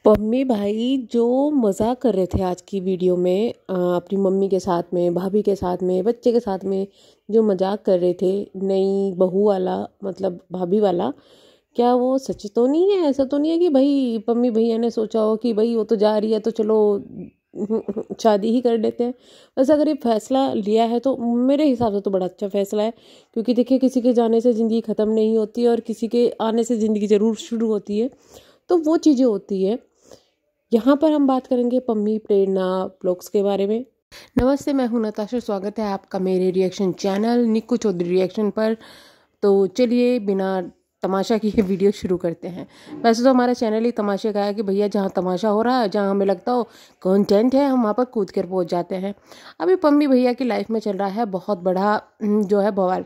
पम्मी भाई जो मज़ाक कर रहे थे आज की वीडियो में अपनी मम्मी के साथ में, भाभी के साथ में, बच्चे के साथ में जो मजाक कर रहे थे नई बहू वाला, मतलब भाभी वाला। क्या वो सच तो नहीं है? ऐसा तो नहीं है कि भाई पम्मी भैया ने सोचा हो कि भाई वो तो जा रही है तो चलो शादी ही कर लेते हैं। वैसे अगर ये फैसला लिया है तो मेरे हिसाब से तो बड़ा अच्छा फैसला है, क्योंकि देखिए किसी के जाने से ज़िंदगी ख़त्म नहीं होती और किसी के आने से ज़िंदगी ज़रूर शुरू होती है। तो वो चीज़ें होती है। यहाँ पर हम बात करेंगे पम्मी प्रेरणा ब्लॉग्स के बारे में। नमस्ते, मैं हूं नताशा। स्वागत है आपका मेरे reaction channel Nikku Chaudhary reaction पर। तो चलिए बिना तमाशा की ये वीडियो शुरू करते हैं। वैसे तो हमारा चैनल ही तमाशे का है कि भैया जहाँ तमाशा हो रहा है, जहाँ हमें लगता हो कंटेंट है, हम वहाँ पर कूद कर पहुँच जाते हैं। अभी पम्मी भैया की लाइफ में चल रहा है बहुत बड़ा जो है बवाल।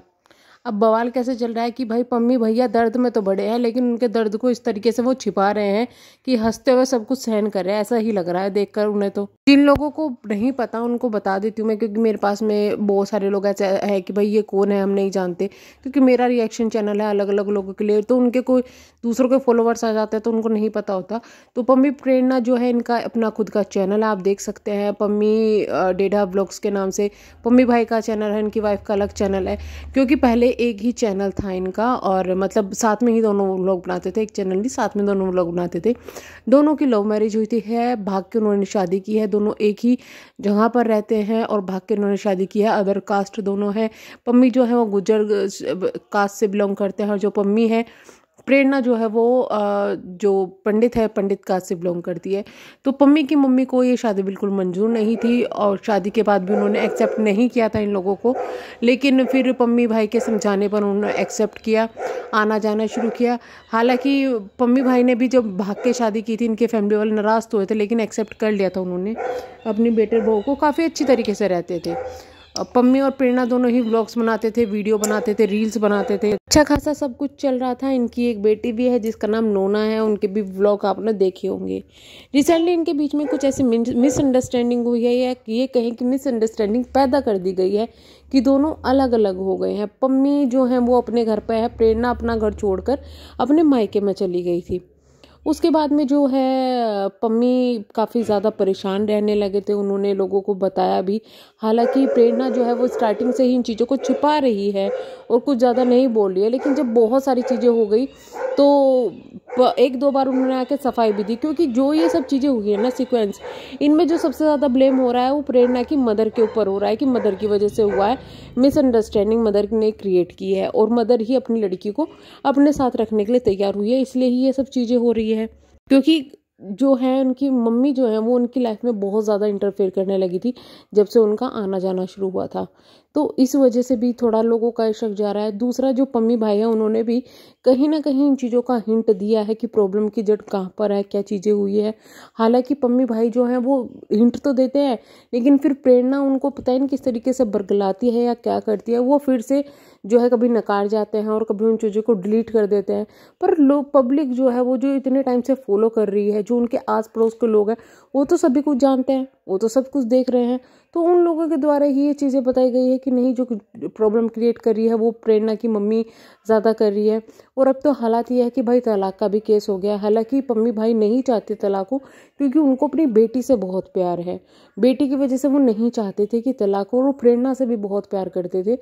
अब बवाल कैसे चल रहा है कि भाई पम्मी भैया दर्द में तो बड़े हैं, लेकिन उनके दर्द को इस तरीके से वो छिपा रहे हैं कि हंसते हुए सब कुछ सहन कर रहे हैं। ऐसा ही लग रहा है देखकर उन्हें। तो जिन लोगों को नहीं पता उनको बता देती हूँ मैं, क्योंकि मेरे पास में बहुत सारे लोग ऐसे है कि भाई ये कौन है हम नहीं जानते, क्योंकि मेरा रिएक्शन चैनल है अलग अलग लोगों के लिए। तो उनके कोई दूसरों के फॉलोवर्स आ जाते हैं तो उनको नहीं पता होता। तो पम्मी प्रेरणा जो है इनका अपना खुद का चैनल है, आप देख सकते हैं पम्मी डेढ़ा ब्लॉग्स के नाम से। पम्मी भाई का चैनल है, इनकी वाइफ का अलग चैनल है, क्योंकि पहले एक ही चैनल था इनका और मतलब साथ में ही दोनों व्लॉग बनाते थे। एक चैनल नहीं, साथ में दोनों व्लॉग बनाते थे। दोनों की लव मैरिज हुई थी है, भाग के उन्होंने शादी की है। दोनों एक ही जगह पर रहते हैं और भाग के उन्होंने शादी की है। अदर कास्ट दोनों है। पम्मी जो है वो गुज्जर कास्ट से बिलोंग करते हैं और जो पम्मी है प्रेरणा जो है वो जो पंडित है, पंडित कास्ट से बिलोंग करती है। तो पम्मी की मम्मी को ये शादी बिल्कुल मंजूर नहीं थी और शादी के बाद भी उन्होंने एक्सेप्ट नहीं किया था इन लोगों को। लेकिन फिर पम्मी भाई के समझाने पर उन्होंने एक्सेप्ट किया, आना जाना शुरू किया। हालांकि पम्मी भाई ने भी जब भाग के शादी की थी, इनके फैमिली वाले नाराज़ तो हुए थे, लेकिन एक्सेप्ट कर लिया था उन्होंने। अपनी बेटे बहू को काफ़ी अच्छी तरीके से रहते थे। पम्मी और प्रेरणा दोनों ही व्लॉग्स बनाते थे, वीडियो बनाते थे, रील्स बनाते थे। अच्छा खासा सब कुछ चल रहा था। इनकी एक बेटी भी है जिसका नाम नोना है, उनके भी व्लॉग आपने देखे होंगे। रिसेंटली इनके बीच में कुछ ऐसी मिसअंडरस्टैंडिंग हुई है, या ये कहें कि मिसअंडरस्टैंडिंग पैदा कर दी गई है कि दोनों अलग अलग हो गए हैं। पम्मी जो है वो अपने घर पर है, प्रेरणा अपना घर छोड़कर अपने मायके में चली गई थी। उसके बाद में जो है पम्मी काफ़ी ज़्यादा परेशान रहने लगे थे, उन्होंने लोगों को बताया भी। हालांकि प्रेरणा जो है वो स्टार्टिंग से ही इन चीज़ों को छुपा रही है और कुछ ज़्यादा नहीं बोल रही है, लेकिन जब बहुत सारी चीज़ें हो गई तो एक दो बार उन्होंने आके सफाई भी दी। क्योंकि जो ये सब चीज़ें हुई है ना सीक्वेंस, इनमें जो सबसे ज़्यादा ब्लेम हो रहा है वो प्रेरणा की मदर के ऊपर हो रहा है कि मदर की वजह से हुआ है। मिसअंडरस्टैंडिंग मदर ने क्रिएट की है और मदर ही अपनी लड़की को अपने साथ रखने के लिए तैयार हुई है, इसलिए ही ये सब चीज़ें हो रही है। क्योंकि जो है उनकी मम्मी जो है वो उनकी लाइफ में बहुत ज़्यादा इंटरफेयर करने लगी थी जब से उनका आना जाना शुरू हुआ था। तो इस वजह से भी थोड़ा लोगों का शक जा रहा है। दूसरा जो पम्मी भाई है उन्होंने भी कहीं ना कहीं इन चीज़ों का हिंट दिया है कि प्रॉब्लम की जड़ कहाँ पर है, क्या चीज़ें हुई है। हालांकि पम्मी भाई जो हैं वो हिंट तो देते हैं, लेकिन फिर प्रेरणा उनको पता ही नहीं किस तरीके से बरगलाती है या क्या करती है। वो फिर से जो है कभी नकार जाते हैं और कभी उन चीज़ों को डिलीट कर देते हैं। पर लोग, पब्लिक जो है वो जो इतने टाइम से फॉलो कर रही है, जो उनके आस पड़ोस के लोग हैं, वो तो सभी कुछ जानते हैं, वो तो सब कुछ देख रहे हैं। तो उन लोगों के द्वारा ही ये चीज़ें बताई गई है कि नहीं, जो प्रॉब्लम क्रिएट कर रही है वो प्रेरणा की मम्मी ज़्यादा कर रही है। और अब तो हालात ये है कि भाई तलाक का भी केस हो गया। हालांकि पम्मी भाई नहीं चाहते तलाक को, क्योंकि उनको अपनी बेटी से बहुत प्यार है। बेटी की वजह से वो नहीं चाहते थे कि तलाक हो, और वो प्रेरणा से भी बहुत प्यार करते थे,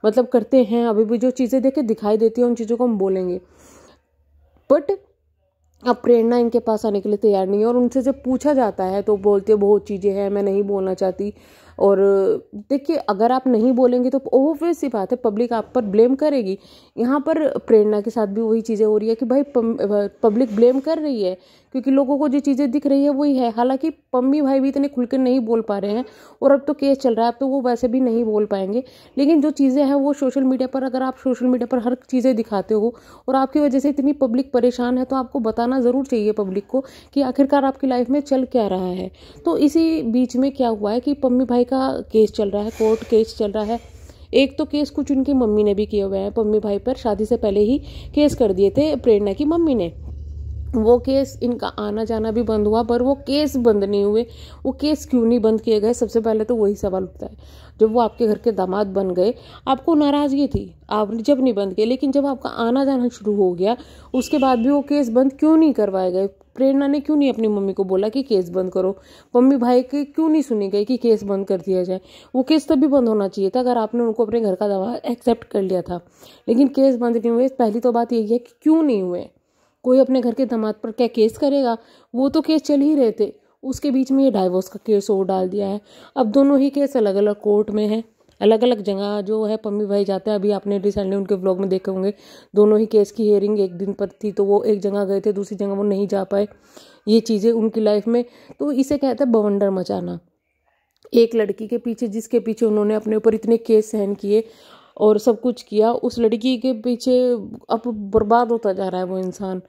मतलब करते हैं अभी भी। जो चीज़ें देखे दिखाई देती है उन चीज़ों को हम बोलेंगे, बट अब प्रेरणा इनके पास आने के लिए तैयार नहीं है। और उनसे जब पूछा जाता है तो बोलते हैं बहुत चीज़ें हैं, मैं नहीं बोलना चाहती। और देखिए अगर आप नहीं बोलेंगे तो ऑब्वियस सी बात है पब्लिक आप पर ब्लेम करेगी। यहाँ पर प्रेरणा के साथ भी वही चीज़ें हो रही है कि भाई पब्लिक ब्लेम कर रही है, क्योंकि लोगों को जो चीज़ें दिख रही है वही है। हालांकि पम्मी भाई भी इतने खुलकर नहीं बोल पा रहे हैं, और अब तो केस चल रहा है, अब तो वो वैसे भी नहीं बोल पाएंगे। लेकिन जो चीज़ें हैं वो सोशल मीडिया पर, अगर आप सोशल मीडिया पर हर चीज़ें दिखाते हो और आपकी वजह से इतनी पब्लिक परेशान है, तो आपको बताना ज़रूर चाहिए पब्लिक को कि आखिरकार आपकी लाइफ में चल क्या रहा है। तो इसी बीच में क्या हुआ है कि पम्मी भाई का केस चल रहा है, कोर्ट केस चल रहा है। एक तो केस कुछ उनकी मम्मी ने भी किए हुए हैं पम्मी भाई पर, शादी से पहले ही केस कर दिए थे प्रेरणा की मम्मी ने। वो केस, इनका आना जाना भी बंद हुआ, पर वो केस बंद नहीं हुए। वो केस क्यों नहीं बंद किए गए, सबसे पहले तो वही सवाल उठता है। जब वो आपके घर के दामाद बन गए, आपको नाराज़गी थी, आपने जब नहीं बंद किए, लेकिन जब आपका आना जाना शुरू हो गया उसके बाद भी वो केस बंद क्यों नहीं करवाए गए? प्रेरणा ने क्यों नहीं अपनी मम्मी को बोला कि केस बंद करो? मम्मी भाई की क्यों नहीं सुनी गई कि केस बंद कर दिया जाए? वो केस तभी बंद होना चाहिए था अगर आपने उनको अपने घर का दवा एक्सेप्ट कर लिया था, लेकिन केस बंद नहीं हुए। पहली तो बात यही है कि क्यों नहीं हुए। कोई अपने घर के दामाद पर क्या केस करेगा? वो तो केस चल ही रहे थे, उसके बीच में ये डाइवोर्स का केस और डाल दिया है। अब दोनों ही केस अलग अलग कोर्ट में है, अलग अलग जगह जो है पम्मी भाई जाते हैं। अभी आपने रिसेंटली उनके व्लॉग में देखे होंगे, दोनों ही केस की हियरिंग एक दिन पर थी, तो वो एक जगह गए थे, दूसरी जगह वो नहीं जा पाए। ये चीज़ें उनकी लाइफ में, तो इसे कहते हैं बवंडर मचाना। एक लड़की के पीछे, जिसके पीछे उन्होंने अपने ऊपर इतने केस सहन किए और सब कुछ किया, उस लड़की के पीछे अब बर्बाद होता जा रहा है वो इंसान।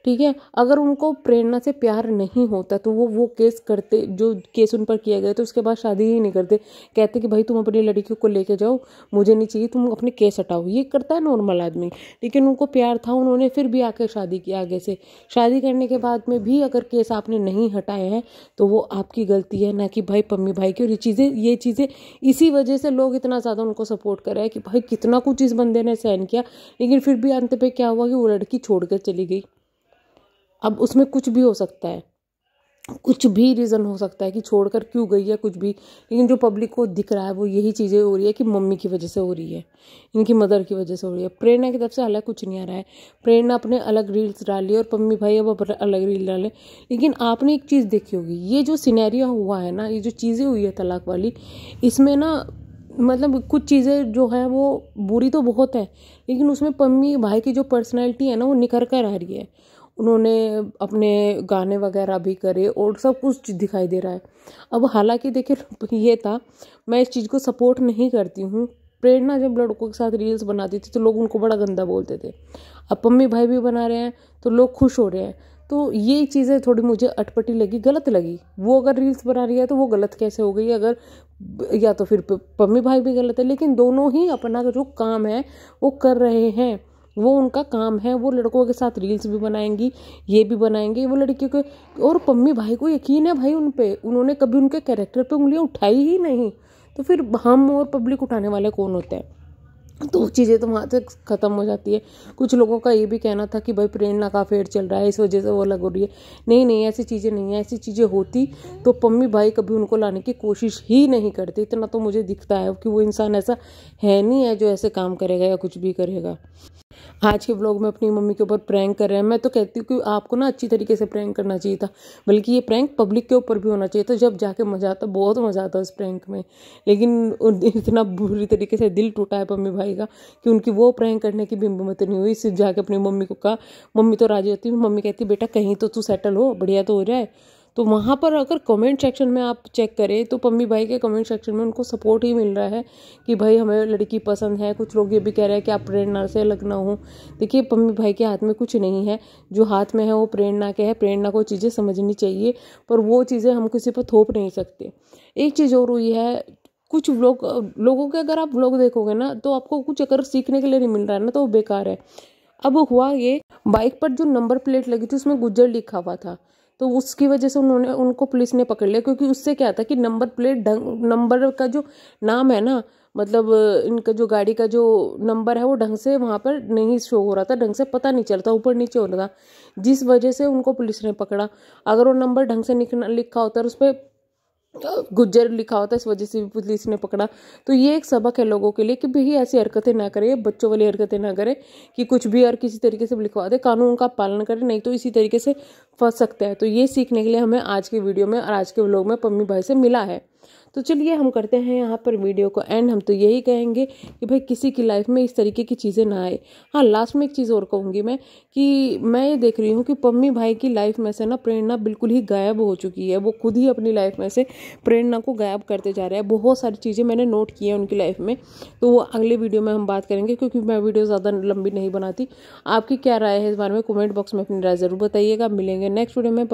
ठीक है, अगर उनको प्रेरणा से प्यार नहीं होता तो वो केस करते, जो केस उन पर किया गया, तो उसके बाद शादी ही नहीं करते। कहते कि भाई तुम अपनी लड़की को लेके जाओ, मुझे नहीं चाहिए, तुम अपने केस हटाओ। ये करता है नॉर्मल आदमी, लेकिन उनको प्यार था, उन्होंने फिर भी आकर शादी की आगे से। शादी करने के बाद में भी अगर केस आपने नहीं हटाए हैं तो वो आपकी गलती है, ना कि भाई पम्मी भाई की। और ये चीज़ें इसी वजह से लोग इतना ज़्यादा उनको सपोर्ट कर रहे हैं कि भाई कितना कुछ इस बंदे ने सहन किया, लेकिन फिर भी अंत पे क्या हुआ कि वो लड़की छोड़ कर चली गई। अब उसमें कुछ भी हो सकता है, कुछ भी रीज़न हो सकता है कि छोड़कर क्यों गई है, कुछ भी। लेकिन जो पब्लिक को दिख रहा है वो यही चीज़ें हो रही है कि मम्मी की वजह से हो रही है, इनकी मदर की वजह से हो रही है। प्रेरणा की तरफ से अलग कुछ नहीं आ रहा है। प्रेरणा अपने अलग रील्स डाली और पम्मी भाई अब अलग रील डाले। लेकिन आपने एक चीज़ देखी होगी, ये जो सिनेरियो हुआ है ना, ये जो चीज़ें हुई है तलाक वाली, इसमें ना मतलब कुछ चीज़ें जो है वो बुरी तो बहुत है, लेकिन उसमें पम्मी भाई की जो पर्सनैलिटी है ना वो निखर कर आ रही है। उन्होंने अपने गाने वगैरह भी करे और सब कुछ दिखाई दे रहा है। अब हालांकि देखिए ये था, मैं इस चीज़ को सपोर्ट नहीं करती हूँ। प्रेरणा जब लड़कों के साथ रील्स बनाती थी तो लोग उनको बड़ा गंदा बोलते थे। अब पम्मी भाई भी बना रहे हैं तो लोग खुश हो रहे हैं। तो ये चीज़ें थोड़ी मुझे अटपटी लगी, गलत लगी। वो अगर रील्स बना रही है तो वो गलत कैसे हो गई? अगर या तो फिर पम्मी भाई भी गलत है, लेकिन दोनों ही अपना जो काम है वो कर रहे हैं, वो उनका काम है। वो लड़कों के साथ रील्स भी बनाएंगी, ये भी बनाएंगे, वो लड़की को। और पम्मी भाई को यकीन है भाई उन पे, उन्होंने कभी उनके कैरेक्टर पे उंगलियां उठाई ही नहीं, तो फिर हम और पब्लिक उठाने वाले कौन होते हैं? तो चीज़ें तो वहाँ से ख़त्म हो जाती है। कुछ लोगों का ये भी कहना था कि भाई प्रेरणा का अफेयर चल रहा है, इस वजह से वो अलग हो रही है। नहीं नहीं, ऐसी चीज़ें नहीं है। ऐसी चीज़ें होती तो पम्मी भाई कभी उनको लाने की कोशिश ही नहीं करते। इतना तो मुझे दिखता है कि वो इंसान ऐसा है नहीं है जो ऐसे काम करेगा या कुछ भी करेगा। आज के व्लॉग में अपनी मम्मी के ऊपर प्रैंक कर रहे हैं। मैं तो कहती हूँ कि आपको ना अच्छी तरीके से प्रैंक करना चाहिए था, बल्कि ये प्रैंक पब्लिक के ऊपर भी होना चाहिए था, जब जाके मजा आता, बहुत मजा आता उस प्रैंक में। लेकिन इतना बुरी तरीके से दिल टूटा है मम्मी भाई का कि उनकी वो प्रैंक करने की भी हिम्मत नहीं हुई। सिर्फ जाके अपनी मम्मी को कहा, मम्मी तो राजी होती, मम्मी कहती बेटा कहीं तो तू सेटल हो, बढ़िया तो हो जाए। तो वहाँ पर अगर कमेंट सेक्शन में आप चेक करें तो पम्मी भाई के कमेंट सेक्शन में उनको सपोर्ट ही मिल रहा है कि भाई हमें लड़की पसंद है। कुछ लोग ये भी कह रहे हैं कि आप प्रेरणा से अलग ना हो। देखिए पम्मी भाई के हाथ में कुछ नहीं है, जो हाथ में है वो प्रेरणा के है। प्रेरणा को चीज़ें समझनी चाहिए, पर वो चीज़ें हम किसी पर थोप नहीं सकते। एक चीज़ और हुई है, कुछ लोगों के अगर आप व्लॉग देखोगे ना तो आपको कुछ अगर सीखने के लिए नहीं मिल रहा है ना तो वो बेकार है। अब हुआ ये, बाइक पर जो नंबर प्लेट लगी थी उसमें गुज्जर लिखा हुआ था, तो उसकी वजह से उनको पुलिस ने पकड़ लिया। क्योंकि उससे क्या था कि नंबर प्लेट नंबर का जो नाम है ना, मतलब इनका जो गाड़ी का जो नंबर है वो ढंग से वहाँ पर नहीं शो हो रहा था, ढंग से पता नहीं चलता, ऊपर नीचे हो रहा था, जिस वजह से उनको पुलिस ने पकड़ा। अगर वो नंबर ढंग से लिखा होता है, उस पर गुज्जर लिखा होता है, इस वजह से भी पुलिस ने पकड़ा। तो ये एक सबक है लोगों के लिए कि भाई ऐसी हरकतें ना करें, बच्चों वाली हरकतें ना करें कि कुछ भी और किसी तरीके से लिखवा दे, कानून का पालन करें, नहीं तो इसी तरीके से फंस सकता है। तो ये सीखने के लिए हमें आज के वीडियो में और आज के व्लॉग में पम्मी भाई से मिला है। तो चलिए हम करते हैं यहाँ पर वीडियो को एंड। हम तो यही कहेंगे कि भाई किसी की लाइफ में इस तरीके की चीज़ें ना आए। हाँ, लास्ट में एक चीज़ और कहूँगी मैं कि मैं ये देख रही हूँ कि पम्मी भाई की लाइफ में से ना प्रेरणा बिल्कुल ही गायब हो चुकी है। वो खुद ही अपनी लाइफ में से प्रेरणा को गायब करते जा रहे हैं। बहुत सारी चीज़ें मैंने नोट की हैं उनकी लाइफ में, तो वो अगले वीडियो में हम बात करेंगे, क्योंकि मैं वीडियो ज़्यादा लंबी नहीं बनाती। आपकी क्या राय है इस बारे में कमेंट बॉक्स में अपनी राय ज़रूर बताइएगा। मिलेंगे नेक्स्ट वीडियो में।